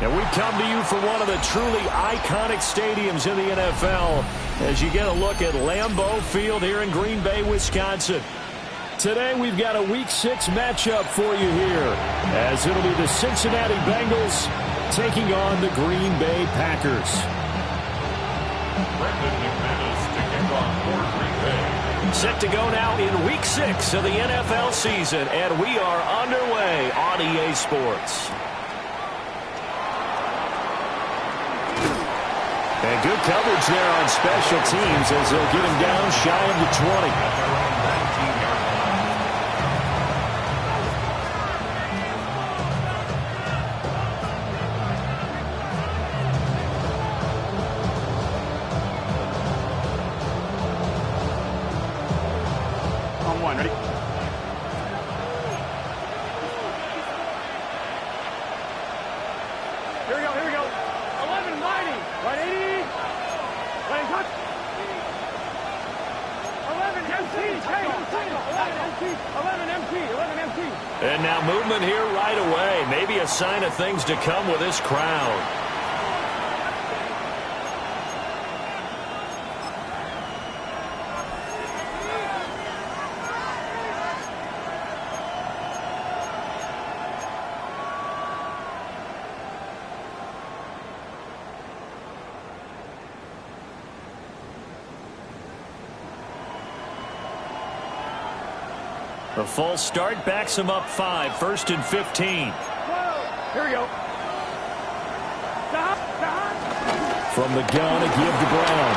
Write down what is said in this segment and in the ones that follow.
And we come to you from one of the truly iconic stadiums in the NFL as you get a look at Lambeau Field here in Green Bay, Wisconsin. Today we've got a Week 6 matchup for you here as it'll be the Cincinnati Bengals taking on the Green Bay Packers. Set to go now in Week 6 of the NFL season, and we are underway on EA Sports. And good coverage there on special teams as they'll get him down shy of the 20. And now movement here right away. Maybe a sign of things to come with this crowd. The false start backs him up 5, 1st and 15. Here we go. From the gun, a give to Brown.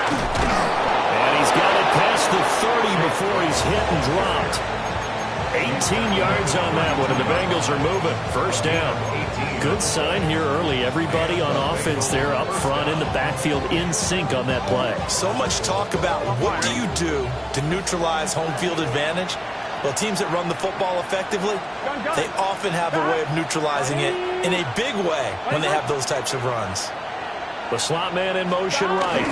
And he's got it past the 30 before he's hit and dropped. 18 yards on that one, and the Bengals are moving. First down. Good sign here early. Everybody on offense there up front in the backfield in sync on that play. So much talk about what do you do to neutralize home field advantage? Well, teams that run the football effectively, they often have a way of neutralizing it in a big way when they have those types of runs. The slot man in motion right.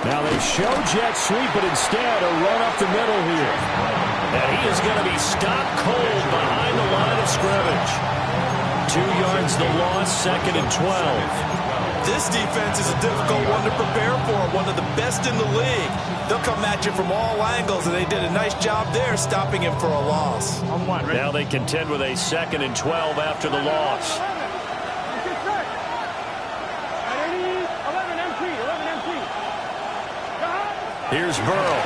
Now they show jet sweep, but instead a run up the middle here. And he is going to be stopped cold behind the line of scrimmage. 2 yards the loss, 2nd and 12. This defense is a difficult one to prepare for, one of the best in the league. They'll come at you from all angles, and they did a nice job there stopping him for a loss. Now they contend with a 2nd and 12 after the loss. Here's Burrow.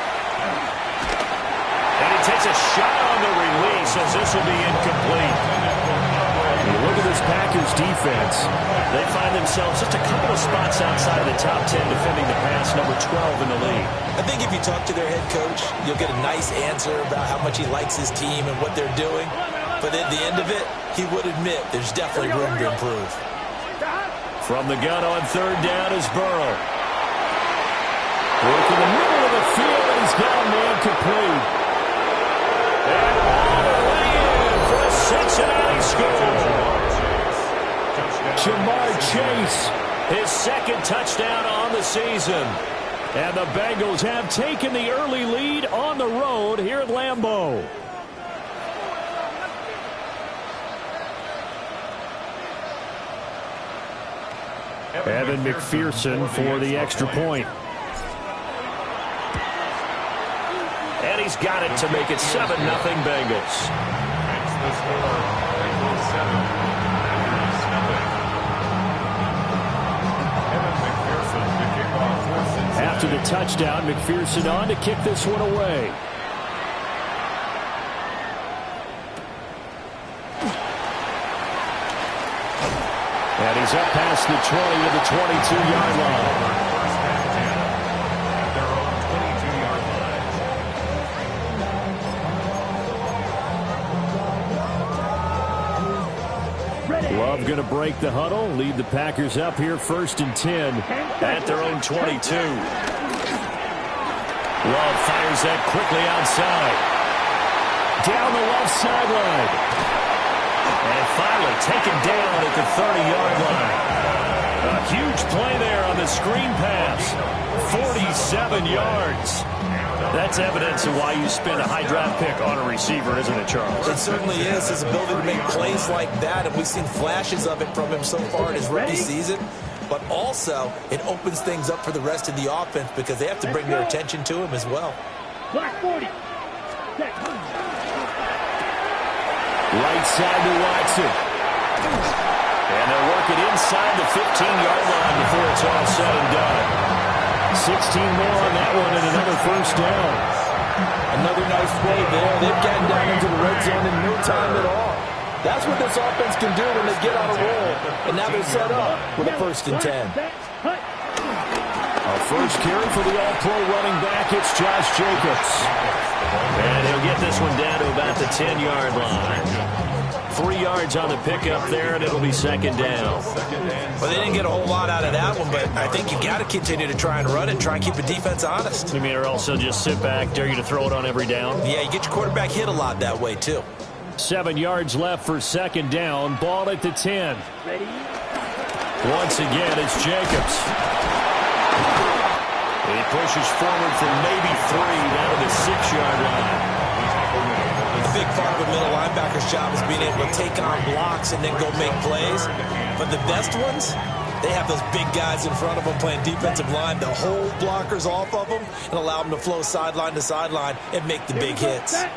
And he takes a shot on the release as this will be incomplete. You look at this Packers defense. They find themselves just a couple of spots outside of the top 10 defending the pass, number 12 in the league. I think if you talk to their head coach, you'll get a nice answer about how much he likes his team and what they're doing. But at the end of it, he would admit there's definitely room to improve. From the gun on 3rd down is Burrow. Work in the middle of the field, and he's got a man complete. And all the way in for a Cincinnati score. Jamar Chase, his 2nd touchdown on the season. And the Bengals have taken the early lead on the road here at Lambeau. Evan McPherson for the extra point. And he's got it to make it 7-0 Bengals. After the touchdown, McPherson on to kick this one away. And he's up past the 20 to the 22-yard line. Love going to break the huddle, lead the Packers up here 1st and 10 at their own 22. Love fires that quickly outside. Down the left sideline. And finally taken down at the 30-yard line. A huge play there on the screen pass. 47 yards. That's evidence of why you spend a high draft pick on a receiver, isn't it, Charles? It certainly is. His ability to make plays like that, and we've seen flashes of it from him so far in his rookie season. But also, it opens things up for the rest of the offense because they have to bring their attention to him as well. Right side to Watson. And they'll work it inside the 15-yard line before it's all said and done. 16 more on that one and another first down. Another nice play there. They've gotten down into the red zone in no time at all. That's what this offense can do when they get on a roll. And now they're set up with a 1st and 10. A first carry for the all-pro running back. It's Josh Jacobs. And he'll get this one down to about the 10-yard line. 3 yards on the pickup there, and it'll be 2nd down. Well, they didn't get a whole lot out of that one, but I think you got to continue to try and run it, try and keep the defense honest. You mean, or also just sit back, dare you to throw it on every down? Yeah, you get your quarterback hit a lot that way, too. 7 yards left for 2nd down. Ball at the 10. Once again, it's Jacobs. He pushes forward from maybe 3 down to the 6-yard line. A big part of a middle linebacker's job is being able to take on blocks and then go make plays. But the best ones, they have those big guys in front of them playing defensive line to hold blockers off of them and allow them to flow sideline to sideline and make the big hits. And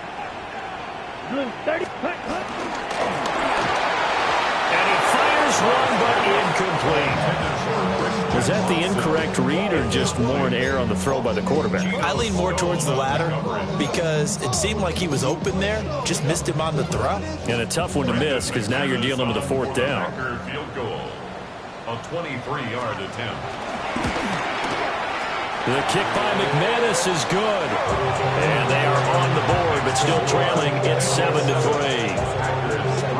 he fires one, but incomplete. Was that the incorrect read or just more an error on the throw by the quarterback? I lean more towards the latter because it seemed like he was open there, just missed him on the throw. And a tough one to miss because now you're dealing with a 4th down. Field goal. A 23-yard attempt. The kick by McManus is good. And they are on the board, but still trailing. It's 7-3.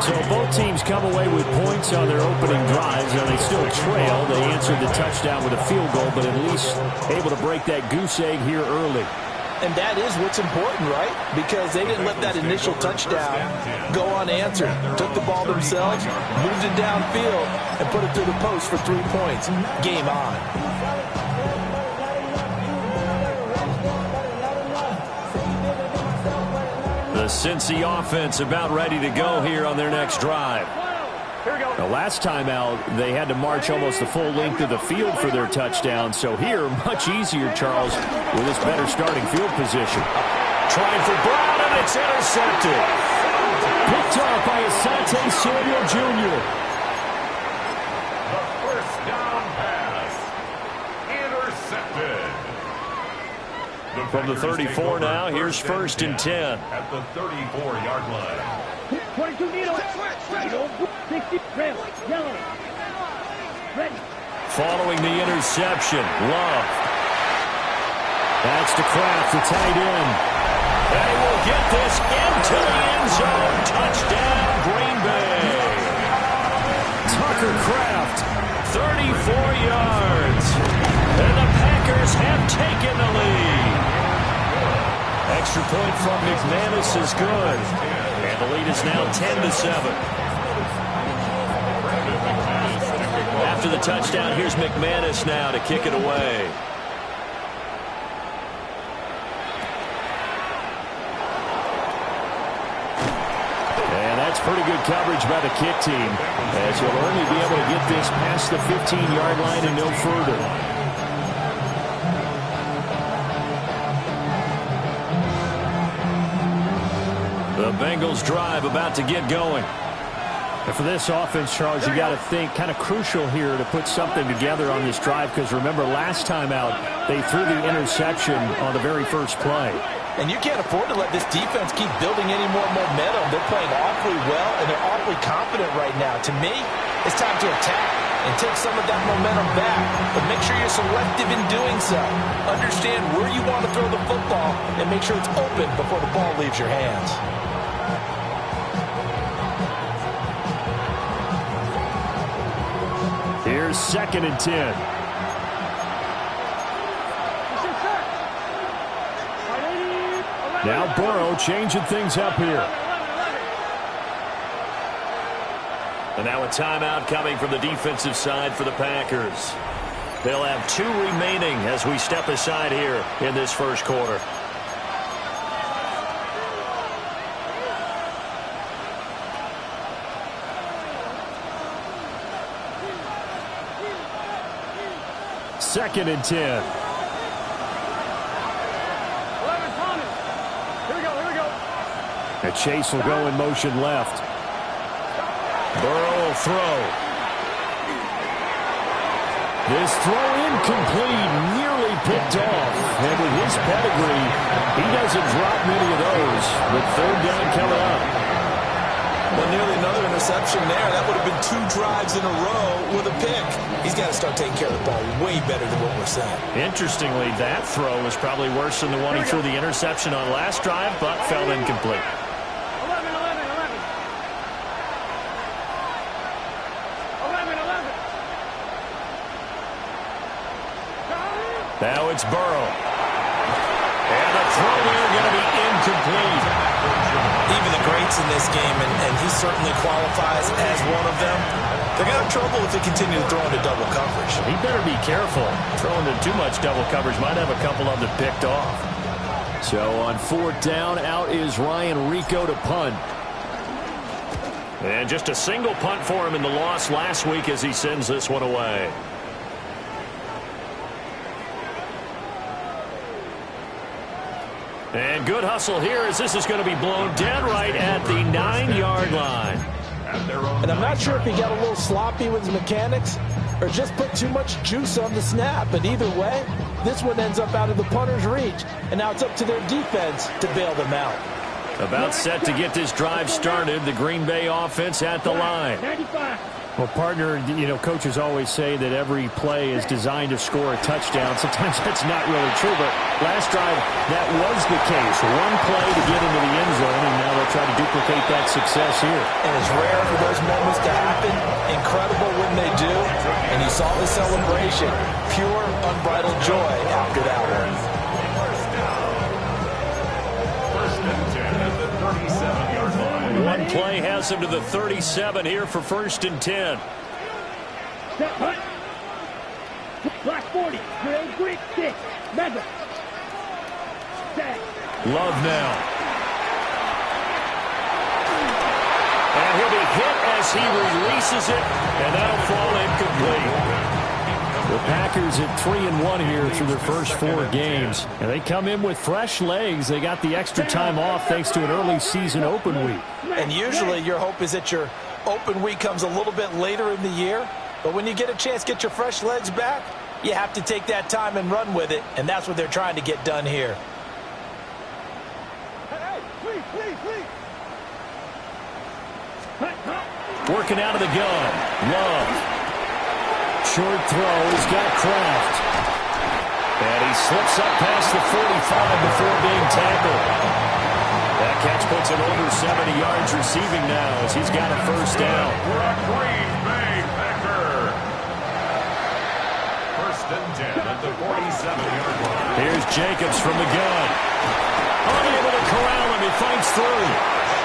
So both teams come away with points on their opening drives, and they still trail. They answered the touchdown with a field goal, but at least able to break that goose egg here early. And that is what's important, right? Because they didn't let that initial touchdown go unanswered. Took the ball themselves, moved it downfield, and put it through the post for 3 points. Game on. The Cincy offense about ready to go here on their next drive. Here we go. The last time out, they had to march almost the full length of the field for their touchdown. So here, much easier, Charles, with this better starting field position. Trying for Brown, and it's intercepted. Picked off by Asante Samuel Jr. The first down pass. Intercepted. From the 34 now, here's 1st and 10. At the 34-yard line. 22 needle. 60 red, yellow. Ready. Following the interception, Love. That's to Kraft, the tight end. And he will get this into the end zone. Touchdown, Green Bay. Tucker Kraft, 34 yards. And the Packers have taken the lead. Extra point from McManus is good. And the lead is now 10-7. After the touchdown, here's McManus now to kick it away. And that's pretty good coverage by the kick team, as he'll only be able to get this past the 15-yard line and no further. The Bengals drive about to get going. And for this offense, Charles, you got to think kind of crucial here to put something together on this drive, because remember last time out they threw the interception on the very first play. And you can't afford to let this defense keep building any more momentum. They're playing awfully well, and they're awfully confident right now. To me, it's time to attack and take some of that momentum back. But make sure you're selective in doing so. Understand where you want to throw the football and make sure it's open before the ball leaves your hands. Here's 2nd and 10. Now Burrow changing things up here. And now a timeout coming from the defensive side for the Packers. They'll have 2 remaining as we step aside here in this first quarter. 2nd and 10. And Chase will go in motion left. Burrow will throw. This throw incomplete, nearly picked off. And with his pedigree, he doesn't drop many of those. But 3rd down coming up. Well, nearly another interception there. That would have been 2 drives in a row with a pick. He's got to start taking care of the ball way better than what we're saying. Interestingly, that throw was probably worse than the one he threw the interception on last drive, but fell incomplete. 11. Now it's Burrow. And the throw there going to be incomplete. Even the greats in this game, and he certainly qualifies as one of them, they're going to have trouble if they continue to throw into double coverage. He better be careful. Throwing into too much double coverage might have a couple of them picked off. So on 4th down, out is Ryan Rico to punt. And just a single punt for him in the loss last week as he sends this one away. And good hustle here as this is going to be blown dead right at the 9-yard line. And I'm not sure if he got a little sloppy with his mechanics or just put too much juice on the snap. But either way, this one ends up out of the punter's reach. And now it's up to their defense to bail them out. About set to get this drive started. The Green Bay offense at the line. 95. Well, partner, coaches always say that every play is designed to score a touchdown. Sometimes that's not really true, but last drive, that was the case. One play to get into the end zone, and now they'll try to duplicate that success here. And it's rare for those moments to happen. Incredible when they do. And you saw the celebration. Pure, unbridled joy after that one. First and 10 at the 37-yard line. One play has him to the 37 here for 1st and 10. Set punt. Black 40. Drill Greek 6. Mega. Set. Love now. And he'll be hit as he releases it, and that'll fall incomplete. The Packers at 3-1 here through their first 4 games. And they come in with fresh legs. They got the extra time off thanks to an early season open week. And usually your hope is that your open week comes a little bit later in the year. But when you get a chance to get your fresh legs back, you have to take that time and run with it. And that's what they're trying to get done here. Working out of the gun. Love. Short throw. He's got Kraft. And he slips up past the 45 before being tackled. That catch puts him over 70 yards receiving now as he's got a 1st down. Green Bay Packer. 1st and 10 at the 47-yard line. Here's Jacobs from the gun. Unable to corral him. He fights through.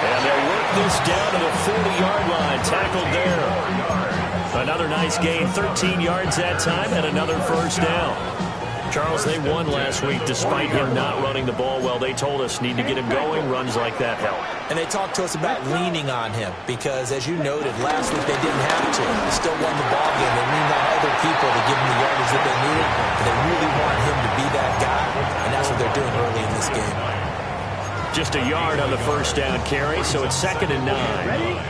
And they'll work this down to the 40-yard line. Tackled there. Another nice gain, 13 yards that time, and another 1st down. Charles, they won last week despite him not running the ball well. They told us need to get him going. Runs like that help. And they talked to us about leaning on him because, as you noted, last week they didn't have to. They still won the ball game. They leaned on other people to give them the yardage that they needed, and they really want him to be that guy, and that's what they're doing early in this game. Just a yard on the 1st down carry, so it's 2nd and 9. Ready?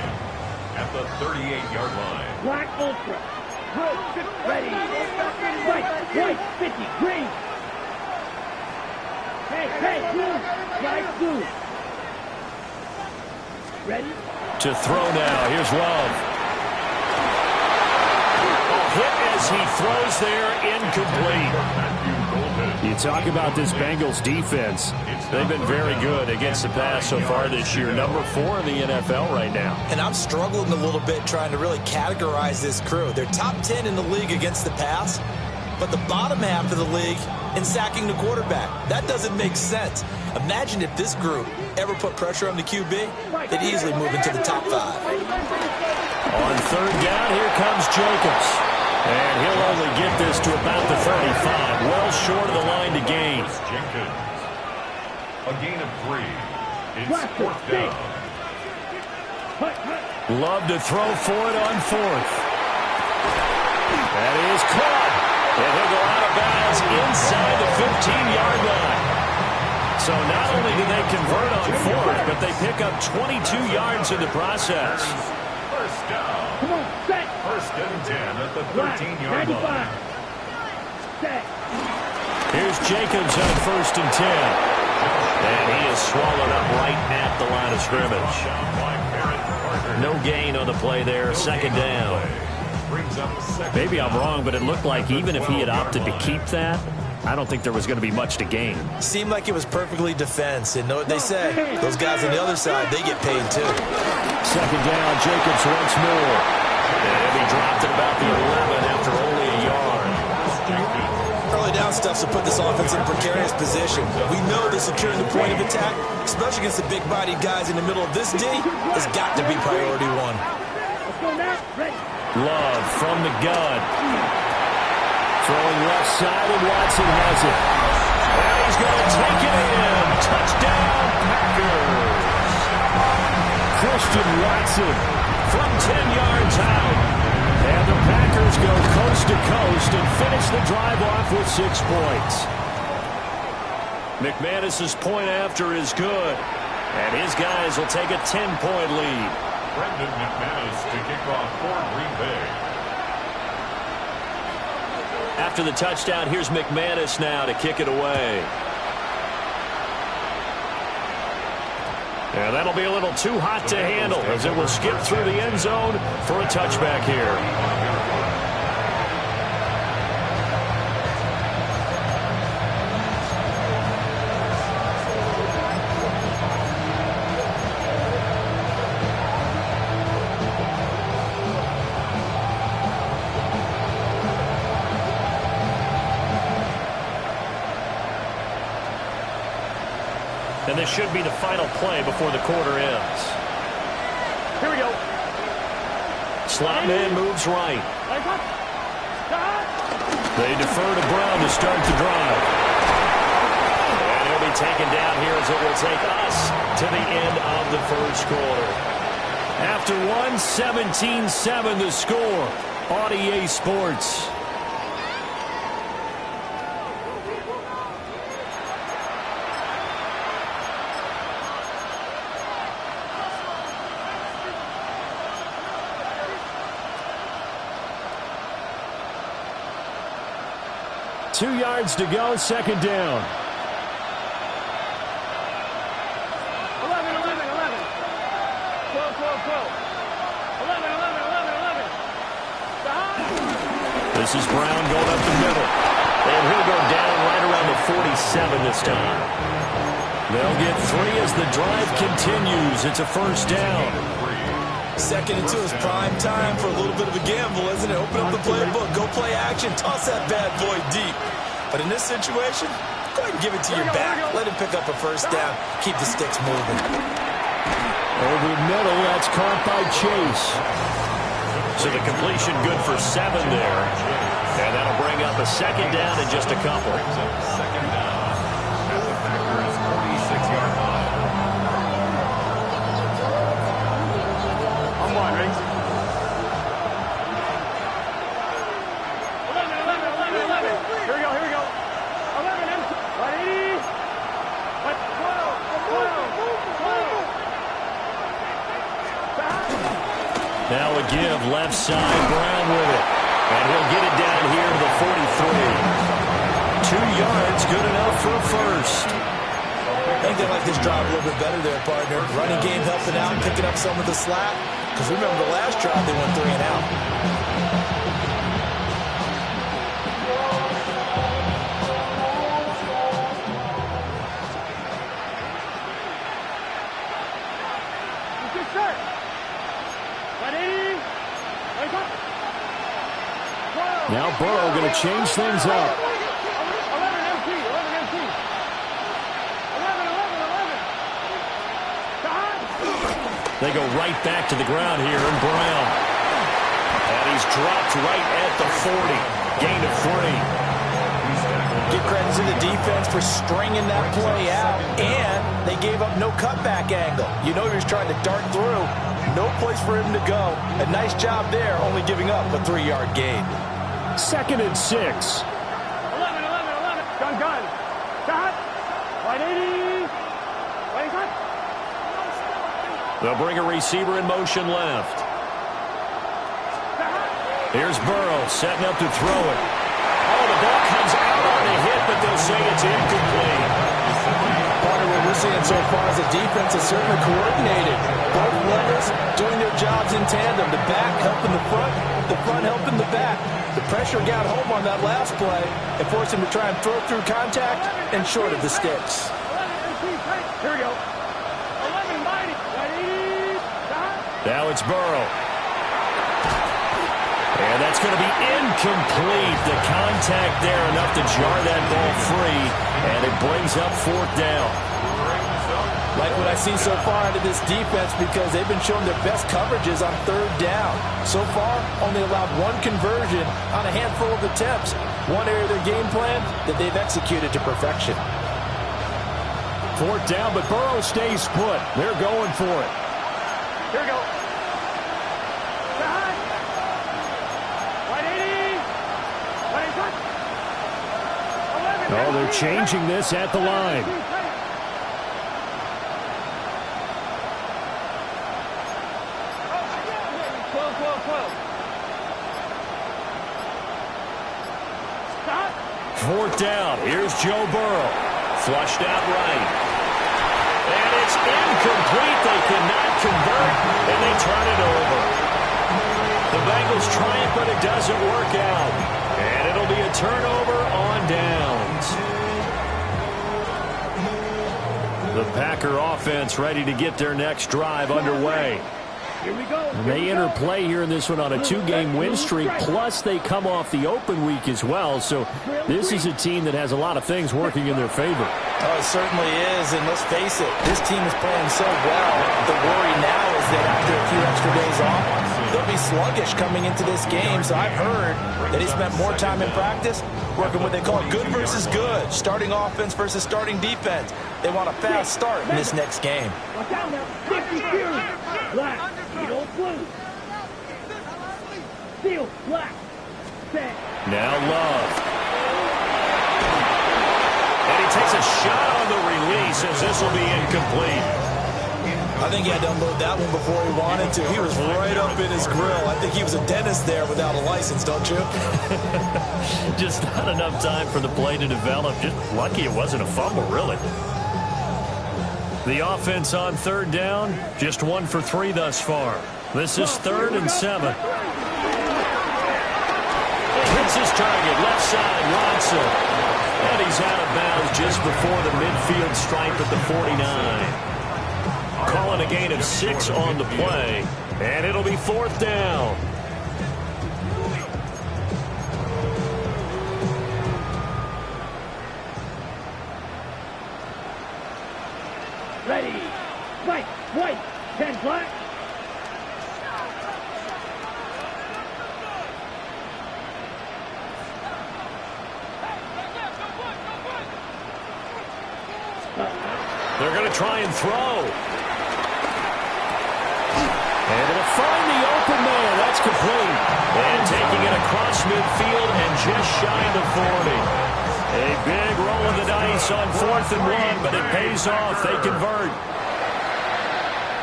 At the 38-yard line. Black Ultra. Good. Ready. White. 50. Green. Hey. Blue. Black blue. Ready? To throw now. Here's Love. Hit as he throws there. Incomplete. You talk about this Bengals defense. They've been very good against the pass so far this year. Number 4 in the NFL right now. And I'm struggling a little bit trying to really categorize this crew. They're top 10 in the league against the pass, but the bottom half of the league in sacking the quarterback. That doesn't make sense. Imagine if this group ever put pressure on the QB, they'd easily move into the top 5. On 3rd down, here comes Jacobs. And he'll only get this to about the 35. Well short of the line to gain. Jenkins. A gain of 3. It's 4th down. Love to throw for it on 4th. That is caught. And he'll go out of bounds inside the 15-yard line. So not only do they convert on fourth, but they pick up 22 yards in the process. First down. Come on, set. First and 10 at the 13-yard line. Set. Here's Jacobs on first and 10. And he is swallowed up right at the line of scrimmage. No gain on the play there, second down. Maybe I'm wrong, but it looked like even if he had opted to keep that, I don't think there was going to be much to gain. Seemed like it was perfectly defense. And know what they say, those guys on the other side, they get paid too. Second down, Jacobs once more. And he dropped at about the 11 after only a yard. Early down stuff to put this offense in a precarious position. We know that securing the point of attack, especially against the big-bodied guys in the middle of this D, has got to be priority one. Let's go now. Ready. Love from the gun. Throwing left side, and Watson has it. And he's going to take it in. Touchdown, Packers. Christian Watson from 10 yards out. And the Packers go coast to coast and finish the drive off with 6 points. McManus's point after is good. And his guys will take a 10-point lead. Brendan McManus to kick off for Green Bay. After the touchdown, here's McManus now to kick it away. And that'll be a little too hot to handle as it will skip through the end zone for a touchback here. And this should be the final play before the quarter ends. Here we go. Slot man moves right. They defer to Brown to start the drive. And he'll be taken down here as it will take us to the end of the first quarter. After 1:17-7 the score on EA Sports. Two yards to go, second down. 11, 11, 11. 12, 12, 12. 11, 11, 11, 11. This is Brown going up the middle. And he'll go down right around the 47 this time. They'll get 3 as the drive continues. It's a first down. Second and 2 is prime time for a little bit of a gamble, isn't it? Open up the playbook, go play action, toss that bad boy deep. But in this situation, go ahead and give it to your back. Let him pick up a first down. Keep the sticks moving. Over the middle, that's caught by Chase. So the completion good for 7 there. And that'll bring up a second down in just a couple. Second down at the Packers' 46-yard line. On one, right? 11, 11, 11, 11. Here we go, here we go. 11, M. 180. 12, 12, 12. Now a give, left side, Brown with it. And he'll get it down here to the 43. 2 yards, good enough for a first. I think they like this drive a little bit better there, partner. Running game helping out, picking up some of the slack. Because remember the last drive, they went 3 and out. Now Burrow going to change things up. 11 MT, 11 MT. 11, 11, 11. They go right back to the ground here, and Brown. And he's dropped right at the 40. Gain of 3. Give credit to the defense for stringing that play out, and they gave up no cutback angle. You know he was trying to dart through. No place for him to go. A nice job there, only giving up a 3-yard gain. 2nd and 6. 11. Gun. Shot. Right 80. Right cut. They'll bring a receiver in motion left. Here's Burrow setting up to throw it. Oh, the ball comes out on the hit, but they'll say it's incomplete. Part of what we're seeing so far is the defense is certainly coordinated. Both levels doing their jobs in tandem. The back helping the front helping the back. The pressure got home on that last play and forced him to try and throw through contact and short of the sticks. Here we go. 11 mighty. Right 80. Now it's Burrow. And that's going to be incomplete. The contact there enough to jar that ball free, and it brings up 4th down. Like what I see so far out of this defense, because they've been showing their best coverages on 3rd down. So far, only allowed 1 conversion on a handful of attempts. One area of their game plan that they've executed to perfection. 4th down, but Burrow stays put. They're going for it. Here we go. Oh, they're changing this at the line. 12. Stop. 4th down. Here's Joe Burrow. Flushed out right. And it's incomplete. They cannot convert, and they turn it over. The Bengals try it, but it doesn't work out. And it'll be a turnover on downs. The Packer offense ready to get their next drive underway. Here we go. And they interplay here in this one on a 2-game win streak, plus they come off the open week as well. So this is a team that has a lot of things working in their favor. Oh, it certainly is, and let's face it, this team is playing so well. The worry now is that after a few extra days off, they'll be sluggish coming into this game. So I've heard that he spent more time in practice working what they call good versus good, starting offense versus starting defense. They want a fast start in this next game. Watch out now. 50 series. Black. Steel blue. Steel black. Set. Now Love. And he takes a shot on the release as this will be incomplete. I think he had to unload that one before he wanted to. He was right up in his grill. I think he was a dentist there without a license, don't you? Just not enough time for the play to develop. Just lucky it wasn't a fumble, really. The offense on 3rd down, just 1 for 3 thus far. This is 3rd and 7. Hits his target, left side, Ronson. And he's out of bounds just before the midfield stripe at the 49. Calling a gain of 6 on the play, and it'll be 4th down. Ready. Fight. White. 10 black. They're going to try and throw. Able to find the open man. That's complete. And taking it across midfield and just shy of the 40. A big roll of the dice on 4th and 1, but it pays off. They convert.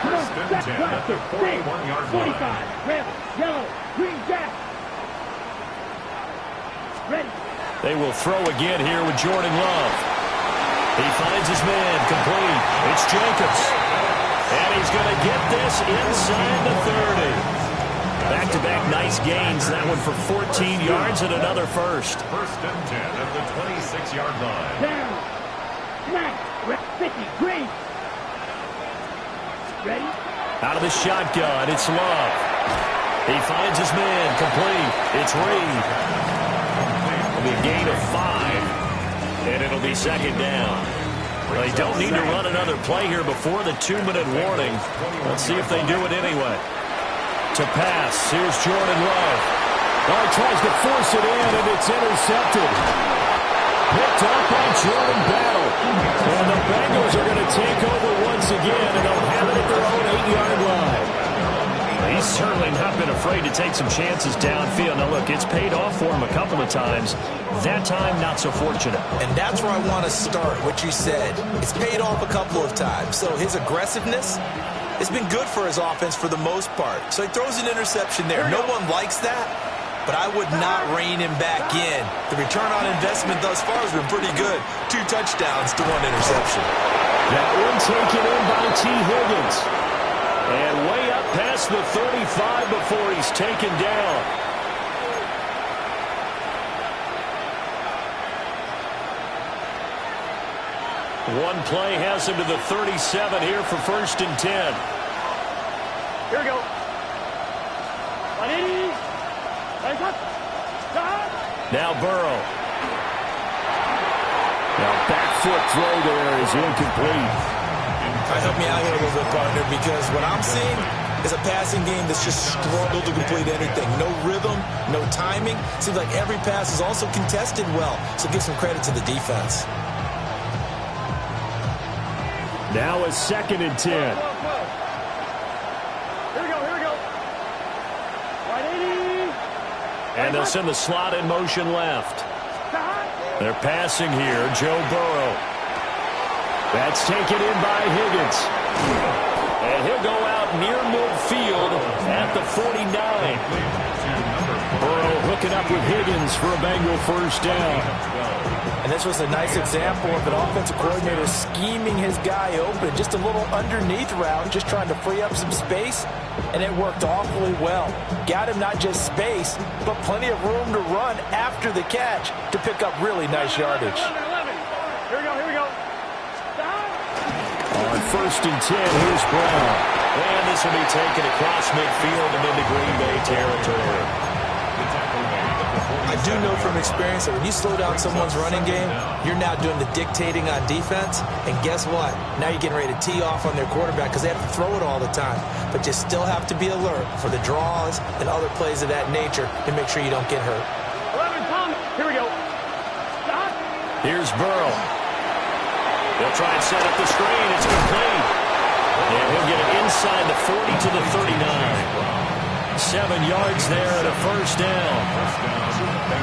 First and 10 at the 41-yard line. 45. Red, yellow, green jack. Ready. They will throw again here with Jordan Love. He finds his man, complete. It's Jacobs. And he's going to get this inside the 30. Back-to-back nice gains. That one for 14 yards and another first. First and 10 at the 26-yard line. Down. Smack. 50. Green. Ready. Out of the shotgun, it's Love. He finds his man, complete. It's Reed. It'll be a gain of 5. And it'll be 2nd down. Well, they don't need to run another play here before the 2-minute warning. Let's see if they do it anyway. To pass, here's Jordan Love. Oh, he tries to force it in, and it's intercepted. Picked up by Jordan Battle. And the Bengals are going to take over once again, and they'll have it at their own 8-yard line. He's certainly not been afraid to take some chances downfield. Now, look, it's paid off for him a couple of times. That time, not so fortunate. And that's where I want to start, what you said. It's paid off a couple of times. So his aggressiveness has been good for his offense for the most part. So he throws an interception there. No one likes that, but I would not rein him back in. The return on investment thus far has been pretty good. 2 touchdowns to 1 interception. That one taken in by T. Higgins. And way up past the 35 before he's taken down. One play has him to the 37 here for 1st and 10. Here we go. 180. Now Burrow. Now back foot throw there is incomplete. Help me out here a little bit, partner, because what I'm seeing is a passing game that's just struggled to complete anything. No rhythm, no timing. Seems like every pass is also contested well, so give some credit to the defense. Now a 2nd and 10. Here we go. 180. And they'll send the slot in motion left. They're passing here. Joe Burrow. That's taken in by Higgins. And he'll go out near midfield at the 49. Burrow hooking up with Higgins for a Bengal 1st down. And this was a nice example of an offensive coordinator scheming his guy open. Just a little underneath route, just trying to free up some space, and it worked awfully well. Got him not just space, but plenty of room to run after the catch to pick up really nice yardage. Here we go. On 1st and 10, here's Brown. And this will be taken across midfield and into Green Bay territory. I do know from experience that when you slow down someone's running game, you're now doing the dictating on defense. And guess what? Now you're getting ready to tee off on their quarterback because they have to throw it all the time. But you still have to be alert for the draws and other plays of that nature to make sure you don't get hurt. 11, Tom. Here we go. Stop. Here's Burrow. They'll try and set up the screen. It's complete. And he'll get it inside the 40 to the 39. 7 yards there and a 1st down.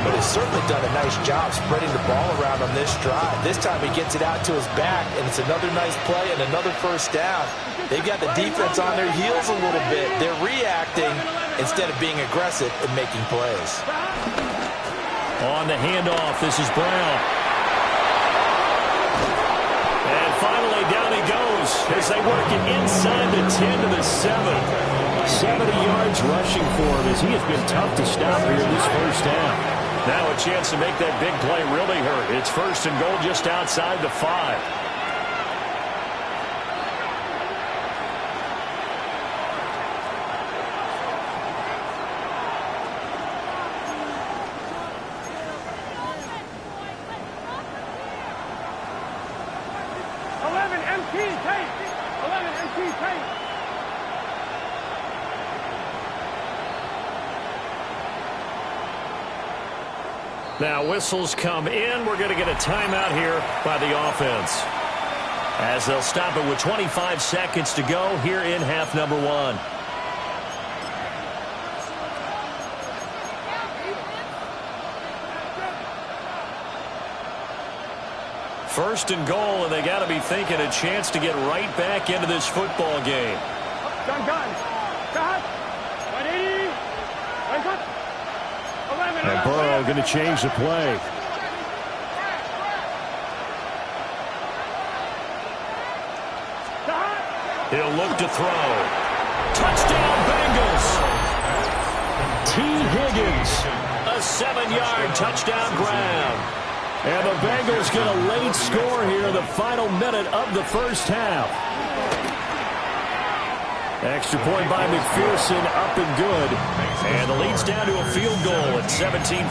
But he's certainly done a nice job spreading the ball around on this drive. This time he gets it out to his back, and it's another nice play and another 1st down. They've got the defense on their heels a little bit. They're reacting instead of being aggressive and making plays. On the handoff, this is Brown. And finally, down he goes as they work it inside the 10 to the 7. 70 yards rushing for him as he has been tough to stop here this 1st down. Now a chance to make that big play really hurt. It's 1st and goal just outside the 5. Now whistles come in. We're going to get a timeout here by the offense, as they'll stop it with 25 seconds to go here in half number 1. First and goal, and they got to be thinking a chance to get right back into this football game. Gun. Cut. 180. Cut. 11. And Burrow going to change the play. He'll look to throw. Touchdown, Bengals. T. Higgins, a 7-yard touchdown grab. And the Bengals get a late score here in the final minute of the 1st half. Extra point by McPherson, up and good. And the lead's down to a field goal at 17-14.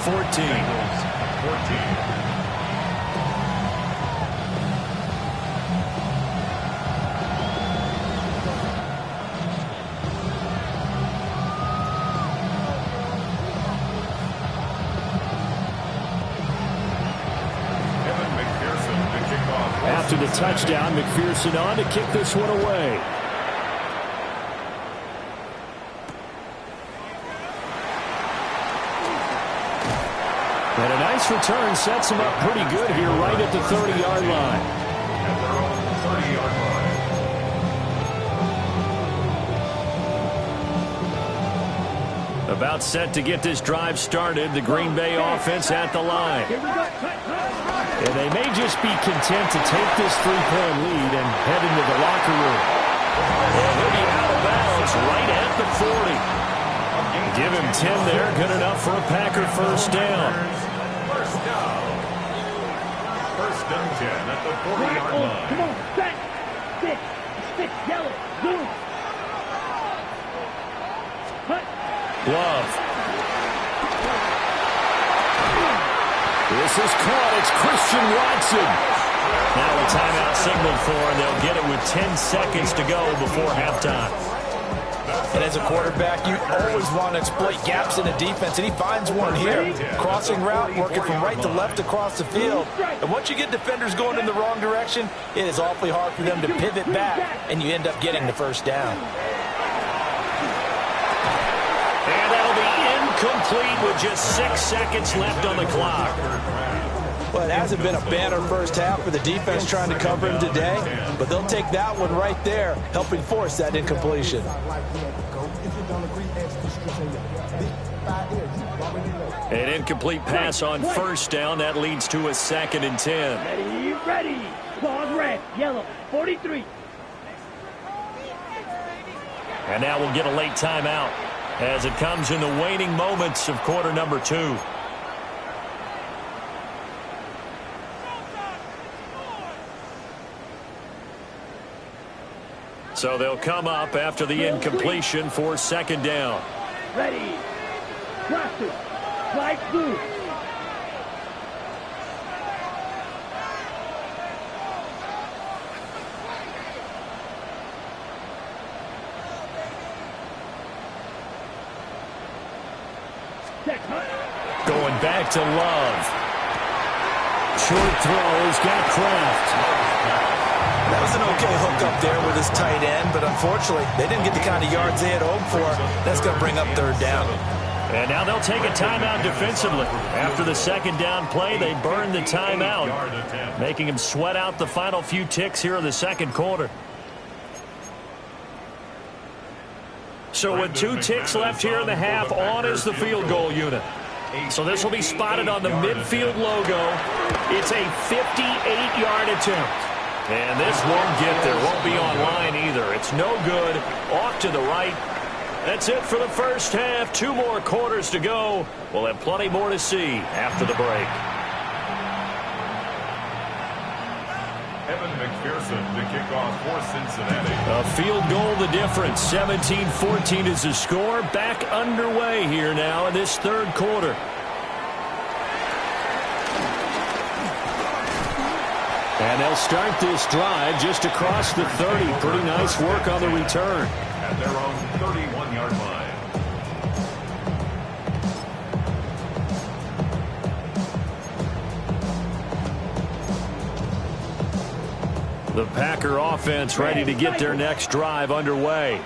After the touchdown, McPherson on to kick this one away. And a nice return sets him up pretty good here right at the 30-yard line. At their own 30-yard line. About set to get this drive started. The Green Bay offense at the line. And they may just be content to take this 3-point lead and head into the locker room. And he'll be out of bounds right at the 40. Give him 10 there. Good enough for a Packer first down. First down. First down 10 at the 40-yard line. Come on, set. Stick, yellow, blue. Love. This is caught. It's Christian Watson. Now a timeout signaled for, and they'll get it with 10 seconds to go before halftime. And as a quarterback, you always want to exploit gaps in the defense, and he finds one here. Crossing route, working from right to left across the field. And once you get defenders going in the wrong direction, it is awfully hard for them to pivot back, and you end up getting the first down. And that'll be incomplete with just 6 seconds left on the clock. Well, it hasn't been a banner first half for the defense trying to cover him today, but they'll take that one right there, helping force that incompletion. An incomplete pass on first down. That leads to a 2nd and 10. Ready. Claws red, yellow, 43. And now we'll get a late timeout as it comes in the waning moments of quarter number 2. So they'll come up after the incompletion for 2nd down. Ready. Practice. Light blue. Going back to Love. Short throw. He's got Kraft. That was an okay hook up there with his tight end, but unfortunately, they didn't get the kind of yards they had hoped for. That's going to bring up 3rd down. And now they'll take a timeout defensively. After the 2nd down play, they burn the timeout, making him sweat out the final few ticks here in the 2nd quarter. So with 2 ticks left here in the half, on is the field goal unit. So this will be spotted on the midfield logo. It's a 58-yard attempt. And this won't get there. Won't be on line either. It's no good. Off to the right. That's it for the first half. 2 more quarters to go. We'll have plenty more to see after the break. Evan McPherson to kick off for Cincinnati. A field goal the difference. 17-14 is the score. Back underway here now in this 3rd quarter. And they'll start this drive just across the 30. Pretty nice work on the return. At their own 31-yard line. The Packer offense ready to get their next drive underway.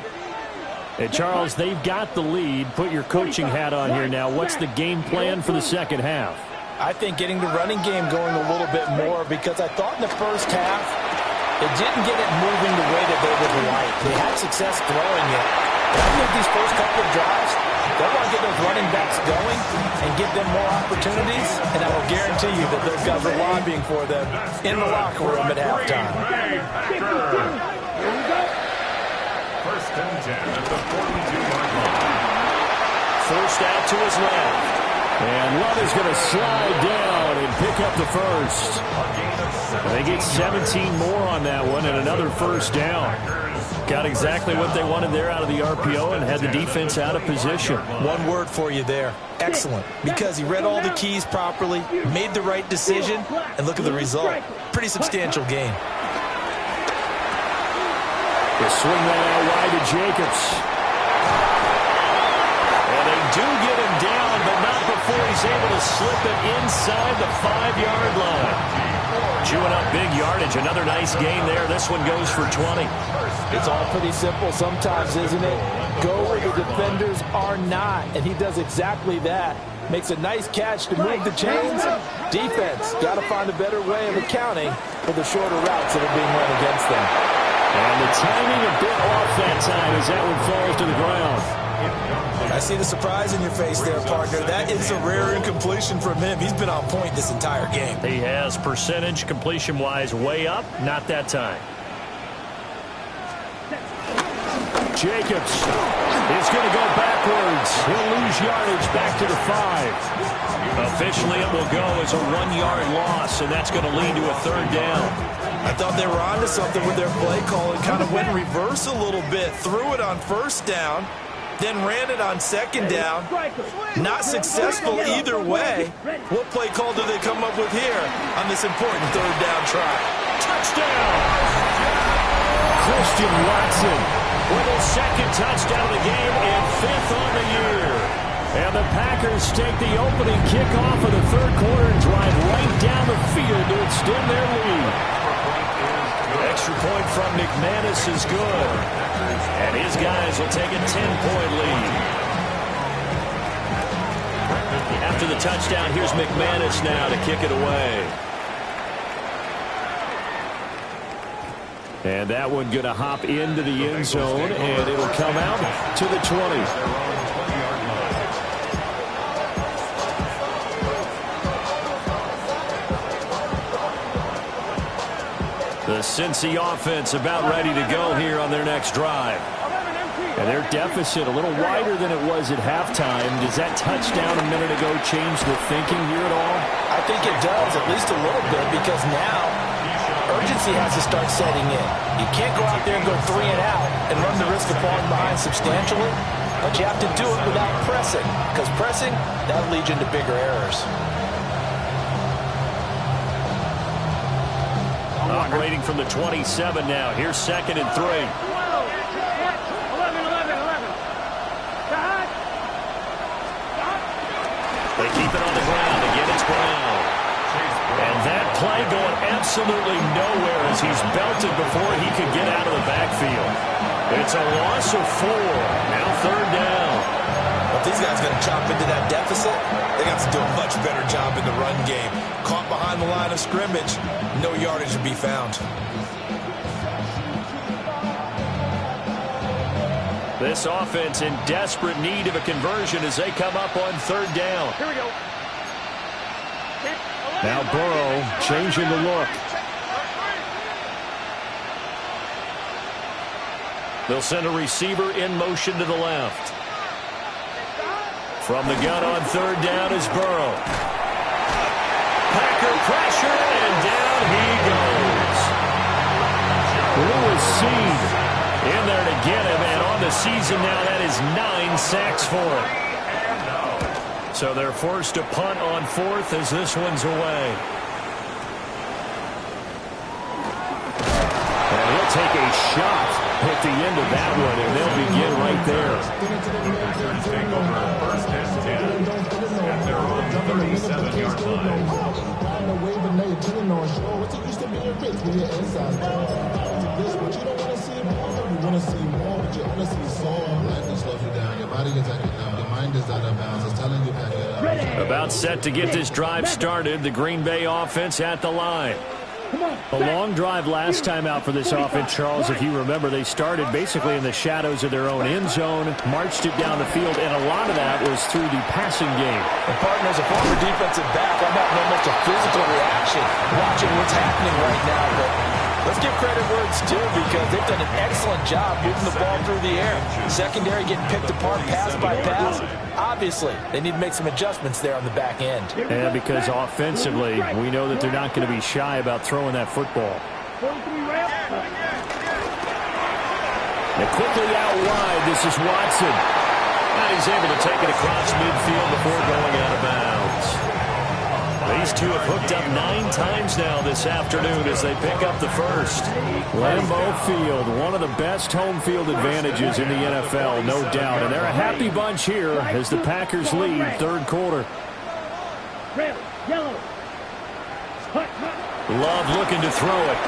And Charles, they've got the lead. Put your coaching hat on here now. What's the game plan for the 2nd half? I think getting the running game going a little bit more, because I thought in the first half it didn't get it moving the way that they would like. They had success throwing it. But I think these first couple of drives, they want to get those running backs going and give them more opportunities, and I will guarantee you that those guys are lobbying for them in the locker room at halftime. First and 10 at the 42-yard line. Forced out to his left. And Love is going to slide down and pick up the first. They get 17 more on that one and another first down. Got exactly what they wanted there out of the RPO and had the defense out of position. One word for you there. Excellent. Because he read all the keys properly, made the right decision, and look at the result. Pretty substantial gain. They swing that out wide to Jacobs. And they do get him down, but not before he's able to slip it inside the 5-yard line. Chewing up big yardage. Another nice gain there. This one goes for 20. It's all pretty simple sometimes, isn't it? Go where the defenders are not, and he does exactly that. Makes a nice catch to move the chains. Defense got to find a better way of accounting for the shorter routes that are being run against them. And the timing a bit off that time as that one falls to the ground. I see the surprise in your face there, partner. That is a rare incompletion from him. He's been on point this entire game. He has percentage completion-wise way up. Not that time. Jacobs is going to go backwards. He'll lose yardage back to the 5. Officially, it will go as a 1-yard loss, and that's going to lead to a 3rd down. I thought they were onto something with their play call and kind of went in reverse a little bit. Threw it on 1st down, then ran it on 2nd down. Not successful either way. What play call do they come up with here on this important 3rd down try? Touchdown! Christian Watson with his 2nd touchdown of the game and 5th on the year. And the Packers take the opening kickoff of the 3rd quarter and drive right down the field to extend their lead. Extra point from McManus is good. And his guys will take a 10-point lead. After the touchdown, here's McManus now to kick it away. And that one going to hop into the end zone, and it'll come out to the 20. The Cincy offense about ready to go here on their next drive. And their deficit a little wider than it was at halftime. Does that touchdown a minute ago change the thinking here at all? I think it does, at least a little bit, because now urgency has to start setting in. You can't go out there and go 3 and out and run the risk of falling behind substantially, but you have to do it without pressing, because pressing, that'll lead you into bigger errors. Operating from the 27 now. Here's 2nd and 3. 11. They keep it on the ground. Again, it's Brown. And that play going absolutely nowhere as he's belted before he could get out of the backfield. It's a loss of 4. Now 3rd down. If these guys are going to chop into that deficit, they got to do a much better job in the run game. Caught behind the line of scrimmage, no yardage to be found. This offense in desperate need of a conversion as they come up on 3rd down. Here we go. Now Burrow changing the look. They'll send a receiver in motion to the left. From the gun on 3rd down is Burrow. Packer pressure, and down he goes. Lewis Seed in there to get him, and on the season now, that is 9 sacks for him. So they're forced to punt on 4th as this one's away. And he'll take a shot at the end of that one, and they'll begin right there. Packers take over 1st and 10 at their own 37-yard line. About set to get this drive started, the Green Bay offense at the line. A long drive last time out for this offense, Charles. If you remember, they started basically in the shadows of their own end zone, marched it down the field, and a lot of that was through the passing game. And partner, as a former defensive back, I'm having almost a physical reaction watching what's happening right now. But let's give credit where it's due, because they've done an excellent job moving the ball through the air. Secondary getting picked apart pass by pass. Obviously, they need to make some adjustments there on the back end. And because offensively, we know that they're not going to be shy about throwing that football. And quickly out wide, this is Watson. And he's able to take it across midfield before going out of bounds. These two have hooked up 9 times now this afternoon as they pick up the first. Lambeau Field, one of the best home field advantages in the NFL, no doubt. And they're a happy bunch here as the Packers lead 3rd quarter. Love looking to throw it.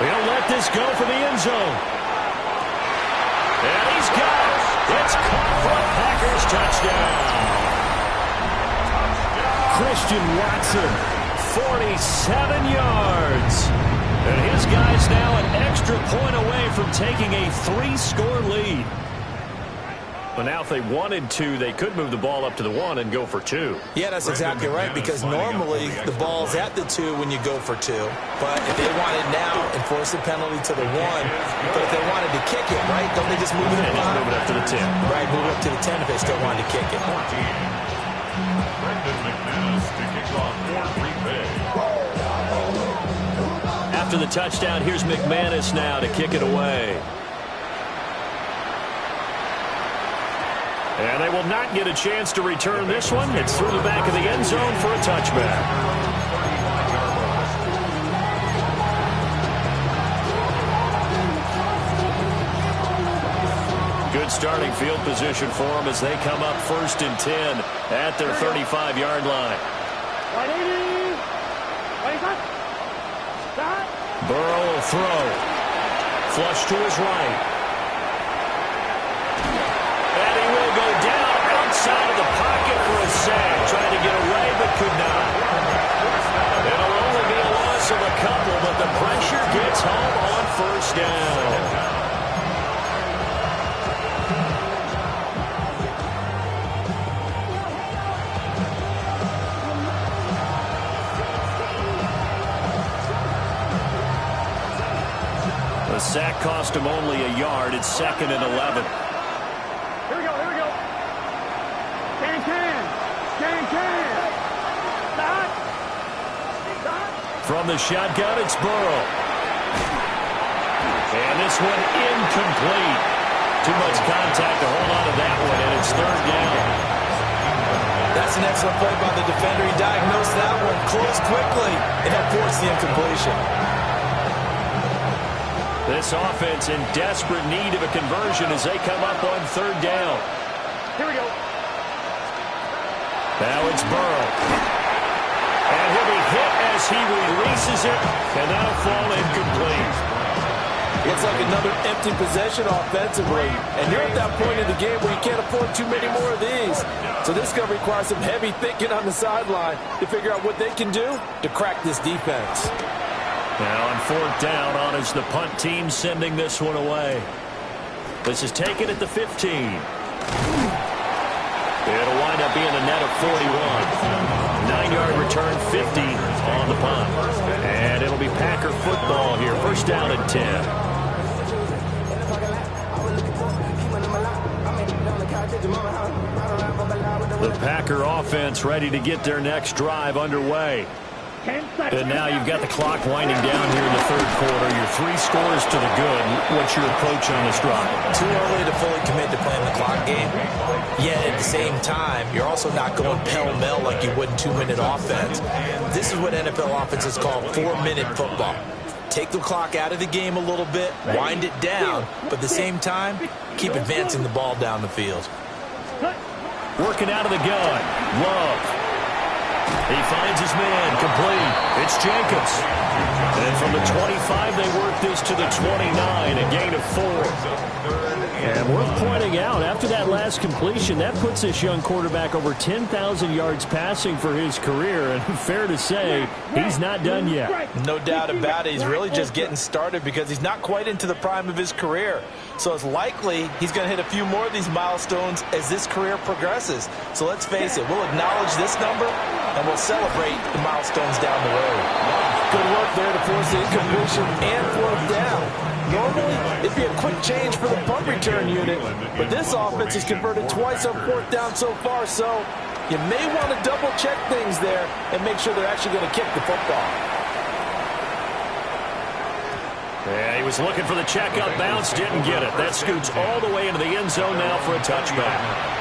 He'll let this go for the end zone. And he's got it. It's caught for a Packers touchdown. Christian Watson, 47 yards. And his guys now an extra point away from taking a 3-score lead. But now if they wanted to, they could move the ball up to the 1 and go for 2. Yeah, that's exactly right, because normally the ball's at the 2 when you go for 2. But if they wanted now, enforce the penalty to the 1. But if they wanted to kick it, right, don't they just move it up? Just move it up to the 10. Right, move it up to the 10 if they still wanted to kick it. After the touchdown, here's McManus now to kick it away. And they will not get a chance to return this one. It's through the back of the end zone for a touchback. Good starting field position for them as they come up 1st and 10 at their 35-yard line. Burrow will throw. Flush to his right. And he will go down outside of the pocket for a sack. Trying to get away, but could not. It'll only be a loss of a couple, but the pressure gets home on 1st down. The sack cost him only a yard. It's 2nd and 11. Here we go. Can. Stop. From the shotgun, it's Burrow. And this one incomplete. Too much contact to hold on to that one, and it's 3rd down. That's an excellent play by the defender. He diagnosed that one, closed quickly, and that forced the incompletion. This offense in desperate need of a conversion as they come up on 3rd down. Here we go. Now it's Burrow. And he'll be hit as he releases it, and that'll fall incomplete. Looks like another empty possession offensively. And you're at that point in the game where you can't afford too many more of these. So this is going to require some heavy thinking on the sideline to figure out what they can do to crack this defense. Now on 4th down, on is the punt team sending this one away. This is taken at the 15. It'll wind up being a net of 41. 9-yard return, 50 on the punt. And it'll be Packer football here. 1st down and 10. The Packer offense ready to get their next drive underway. And now you've got the clock winding down here in the 3rd quarter. You're 3 scores to the good. What's your approach on this drive? Too early to fully commit to playing the clock game. Yet at the same time, you're also not going pell-mell like you would in 2-minute offense. This is what NFL offenses call 4-minute football. Take the clock out of the game a little bit, wind it down, but at the same time, keep advancing the ball down the field. Working out of the gun. Love. He finds his man, complete. It's Jacobs. And from the 25, they work this to the 29, a gain of 4. And worth pointing out, after that last completion, that puts this young quarterback over 10,000 yards passing for his career. And fair to say, he's not done yet. No doubt about it. He's really just getting started because he's not quite into the prime of his career. So it's likely he's going to hit a few more of these milestones as this career progresses. So let's face it, we'll acknowledge this number and we'll celebrate the milestones down the road. Good work there to force the incompletion and 4th down. Normally, it'd be a quick change for the punt return unit, but this offense has converted twice on 4th down so far, so you may want to double-check things there and make sure they're actually going to kick the football. Yeah, he was looking for the check-up bounce, didn't get it. That scoots all the way into the end zone now for a touchback.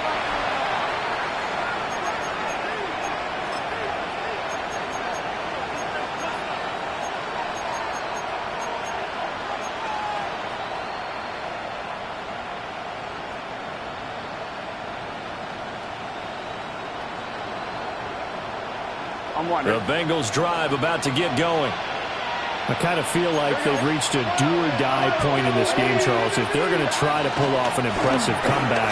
The Bengals drive about to get going. I kind of feel like they've reached a do-or-die point in this game, Charles. If they're going to try to pull off an impressive comeback,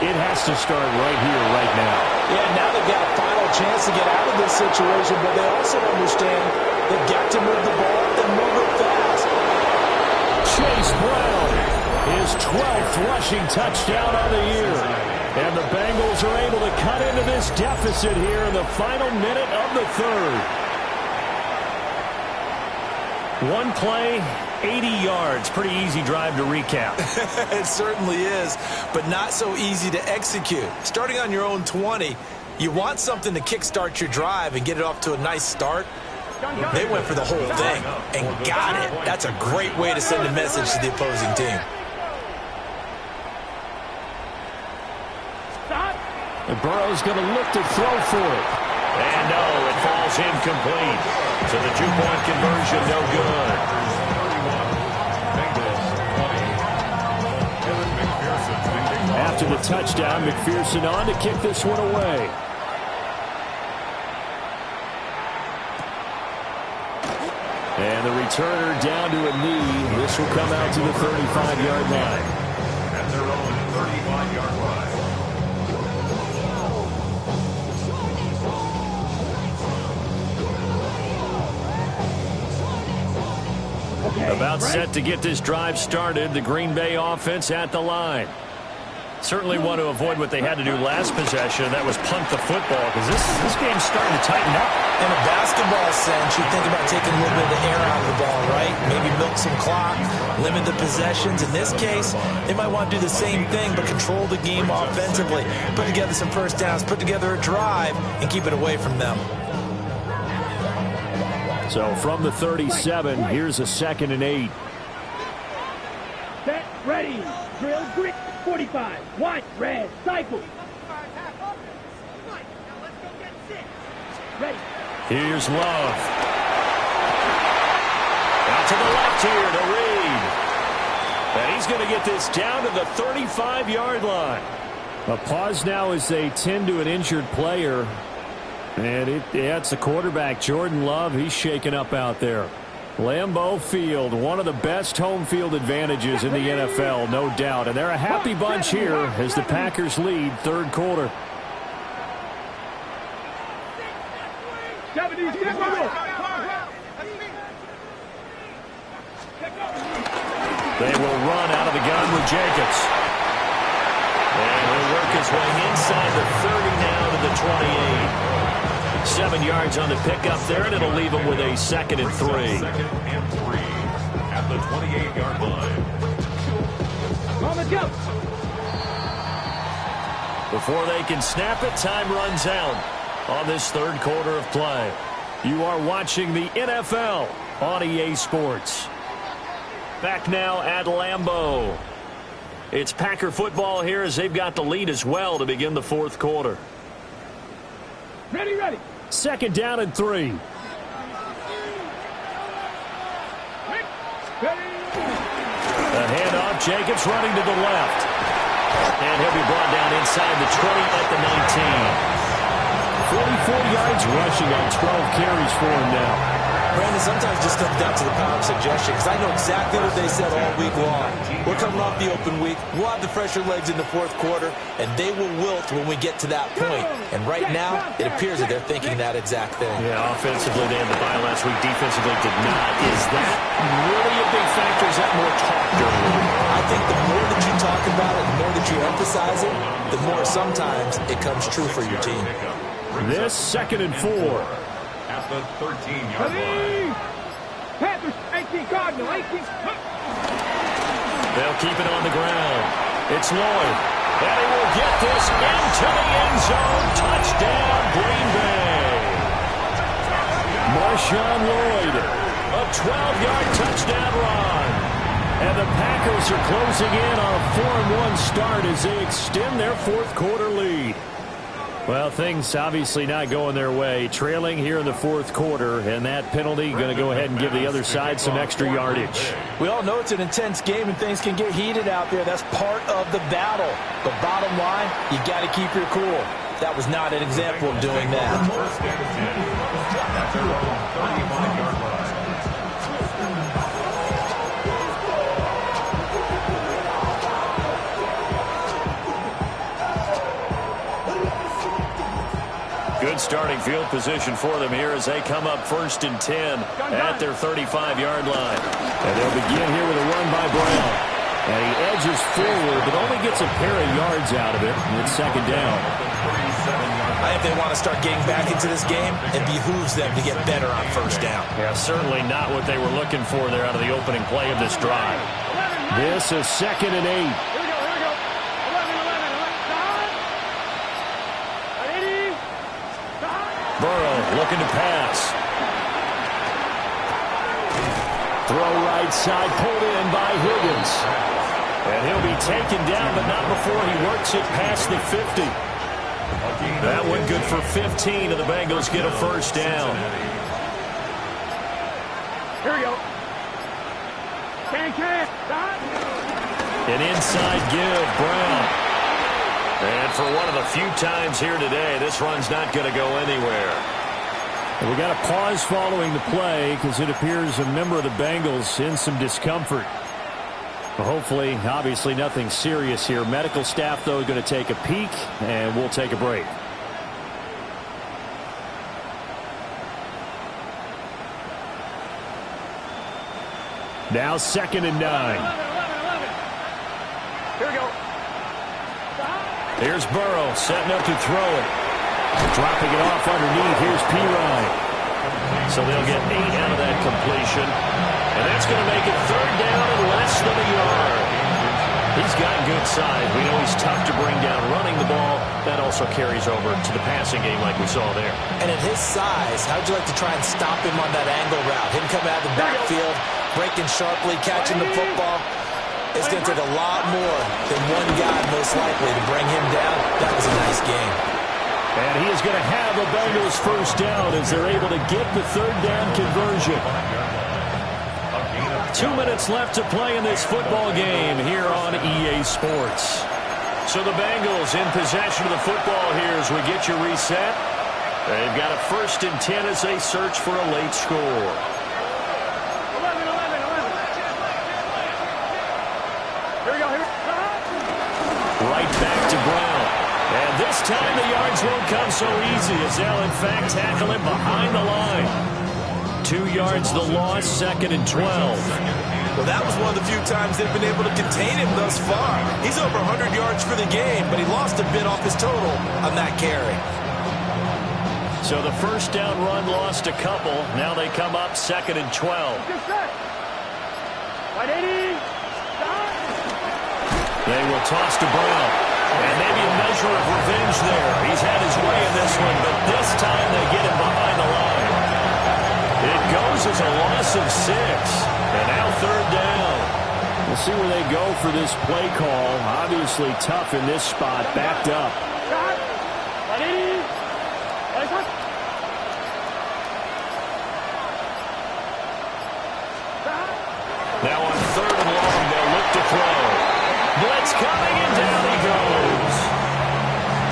it has to start right here, right now. Yeah, now they've got a final chance to get out of this situation, but they also understand they've got to move the ball and move it fast. Chase Brown, his 12th rushing touchdown on the year. And the Bengals are able to cut into this deficit here in the final minute of the third. One play, 80 yards. Pretty easy drive to recap. It certainly is, but not so easy to execute. Starting on your own 20, you want something to kickstart your drive and get it off to a nice start. They went for the whole thing and got it. That's a great way to send a message to the opposing team. And Burrow's going to look to throw for it. And no, it falls incomplete. So the two-point conversion, no good. After the touchdown, McPherson on to kick this one away. And the returner down to a knee. This will come out to the 35-yard line. At their own 35-yard line. About set to get this drive started. The Green Bay offense at the line. Certainly want to avoid what they had to do last possession. That was punt the football, because this game's starting to tighten up. In a basketball sense, you think about taking a little bit of the air out of the ball, right? Maybe milk some clock, limit the possessions. In this case, they might want to do the same thing, but control the game offensively. Put together some first downs, put together a drive, and keep it away from them. So from the 37, here's a 2nd and 8. Set, ready, drill, green, 45, white, red, cycle. Ready. Here's Love. Out to the left here to Reed. And he's going to get this down to the 35-yard line. A pause now as they tend to an injured player. And it's the quarterback, Jordan Love. He's shaken up out there. Lambeau Field, one of the best home field advantages in the NFL, no doubt. And they're a happy bunch here as the Packers lead third quarter. They will run out of the gun with Jacobs. And he'll work his way inside the 30 now to the 28. 7 yards on the pickup there, and it'll leave them with a 2nd and 3. 2nd and 3 at the 28-yard line. On the jump. Before they can snap it, time runs out on this third quarter of play. You are watching the NFL on EA Sports. Back now at Lambeau. It's Packer football here as they've got the lead as well to begin the fourth quarter. Ready, ready. 2nd down and 3. Ready. The handoff, Jacobs running to the left. And he'll be brought down inside the 20 at the 19. 44 yards rushing on 12 carries for him now. Brandon, sometimes just comes down to the power of suggestion, because I know exactly what they said all week long. We're coming off the open week. We'll have the fresher legs in the fourth quarter, and they will wilt when we get to that point. And right now, it appears that they're thinking that exact thing. Yeah, offensively, they had the bye last week. Defensively, did not. Is that really a big factor? Is that more talk during the week? I think the more that you talk about it, the more that you emphasize it, the more sometimes it comes true for your team. This 2nd and 4. At the 13-yard line. Panthers, 18 Cardinal, 18. They'll keep it on the ground. It's Lloyd. And he will get this into the end zone. Touchdown, Green Bay. Marshawn Lloyd, a 12-yard touchdown run. And the Packers are closing in on a 4-1 start as they extend their fourth quarter lead. Well, things obviously not going their way. Trailing here in the fourth quarter, and that penalty going to go ahead and give the other side some extra yardage. We all know it's an intense game and things can get heated out there. That's part of the battle. But bottom line, you got to keep your cool. That was not an example of doing that. First and 10. At their own 35-yard line. Good starting field position for them here as they come up 1st and 10 at their 35-yard line. And they'll begin here with a run by Brown. And he edges forward, but only gets a pair of yards out of it. And it's 2nd down. I think they want to start getting back into this game. It behooves them to get better on 1st down. Yeah, certainly not what they were looking for there out of the opening play of this drive. This is 2nd and 8. Here we go. 11. Burrow looking to pass. Throw right side, pulled in by Higgins. And he'll be taken down, but not before he works it past the 50. That one good for 15, and the Bengals get a 1st down. Here we go. Can. An inside give, Brown. And for one of the few times here today, this run's not going to go anywhere. We got a pause following the play because it appears a member of the Bengals in some discomfort. Hopefully, obviously nothing serious here. Medical staff, though, going to take a peek, and we'll take a break. Now 2nd and 9. 11. Here we go. Here's Burrow setting up to throw it. Dropping it off underneath. Here's Pirine. So they'll get 8 out of that completion. And that's going to make it 3rd down and less than a yard. He's got good size. We know he's tough to bring down running the ball. That also carries over to the passing game like we saw there. And at his size, how would you like to try and stop him on that angle route? Him coming out of the backfield, breaking sharply, catching the football. It's going to take a lot more than one guy most likely to bring him down. That was a nice game. And he is going to have a Bengals 1st down as they're able to get the 3rd down conversion. 2 minutes left to play in this football game here on EA Sports. So the Bengals in possession of the football here as we get you reset. They've got a 1st and 10 as they search for a late score. 11. Here we go. Right back to Brown. And this time the yards won't come so easy as they'll in fact tackle him behind the line. 2 yards the loss, 2nd and 12. Well, that was one of the few times they've been able to contain him thus far. He's over 100 yards for the game, but he lost a bit off his total on that carry. So the 1st down run lost a couple. Now they come up 2nd and 12. Right 80. They will toss to Brown. And maybe a measure of revenge there. He's had his way in this one, but this time they get him behind the line. It goes as a loss of 6. And now 3rd down. We'll see where they go for this play call. Obviously tough in this spot, backed up. Now on 3rd and long, they'll look to throw. Blitz coming, and down he goes.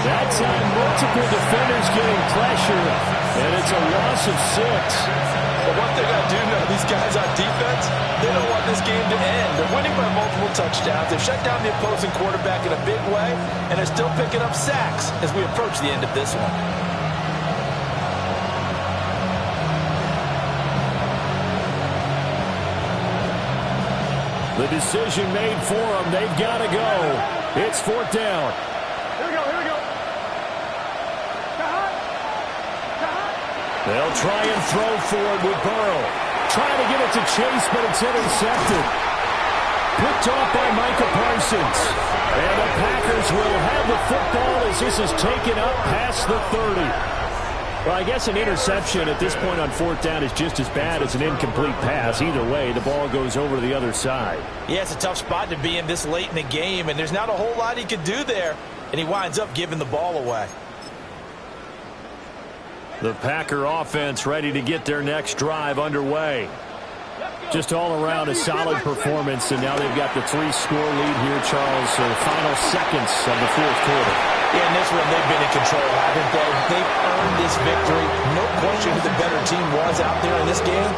That time, multiple defenders getting pressure, and it's a loss of 6. But one thing I do know, these guys on defense, they don't want this game to end. They're winning by multiple touchdowns. They've shut down the opposing quarterback in a big way, and they're still picking up sacks as we approach the end of this one. The decision made for them. They've got to go. It's 4th down. Here we go. They'll try and throw forward with Burrow. Trying to get it to Chase, but it's intercepted. Picked off by Micah Parsons. And the Packers will have the football as this is taken up past the 30. Well, I guess an interception at this point on 4th down is just as bad as an incomplete pass. Either way, the ball goes over to the other side. Yeah, it's a tough spot to be in this late in the game, and there's not a whole lot he could do there, and he winds up giving the ball away. The Packer offense ready to get their next drive underway. Just all around a solid performance, and now they've got the 3-score lead here, Charles. So the final seconds of the 4th quarter. Yeah, in this one, they've been in control, haven't they? They've earned this victory. No question who the better team was out there in this game.